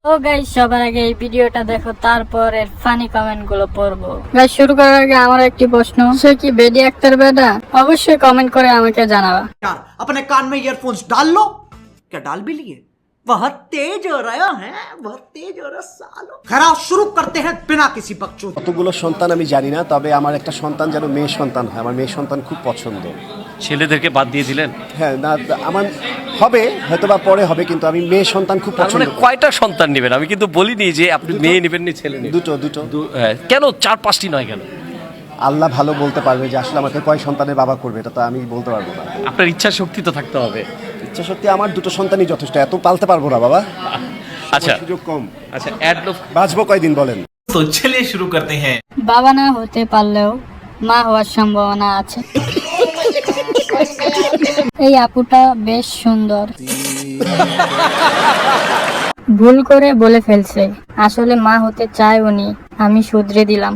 তো গাইস, সবার আগে এই ভিডিওটা দেখো, তারপর এর ফানি কমেন্ট গুলো পড়বো। গাইস, শুরু করার আগে আমার একটি প্রশ্ন, সে কি বেডি আক্তার বেটা? অবশ্যই কমেন্ট করে আমাকে জানাবা। यार अपने कान में ईयरफोन्स डाल लो। क्या डाल भी लिए? बहुत तेज हो रहा है, बहुत तेज हो रहा सालो। खैर शुरू करते हैं बिना किसी बकचोद। কতগুলো সন্তান আমি জানি না, তবে আমার একটা সন্তান যেন মেয়ে সন্তান হয়। আমার মেয়ে সন্তান খুব পছন্দ। ছেলেদেরকে বাদ দিয়ে দিলেন? হ্যাঁ, না আমার হবে, হয়তো বা পরে হবে, কিন্তু আমি মেয়ে সন্তান খুব তার পছন্দ মানে করি। কয়টা সন্তান নেবেন? আমি কিন্তু বলিনি যে আপনি মেয়ে নেবেন নি ছেলে নেবেন। দুটো। হ্যাঁ, কেন 4-5টি নয় কেন? আল্লাহ ভালো বলতে পারবে যে আসলে আমাকে কয় সন্তানের বাবা করবে, এটা তো আমি বলতে পারবো না। আপনার ইচ্ছা শক্তি তো থাকতে হবে। ইচ্ছা সত্যি আমার দুটো সন্তানই যথেষ্ট, এত পালতে পারবো না বাবা। আচ্ছা সুযোগ কম। আচ্ছা, অ্যাড লোক বাঁচবো কয়দিন বলেন? तो चलिए शुरू करते हैं। বাবা না হতে পারলেও মা হওয়ার সম্ভাবনা আছে। এই আপুটা বেশ সুন্দর। ভুল করে বলে ফেলছে, আসলে মা হতে চায় উনি, আমি শুধরে দিলাম।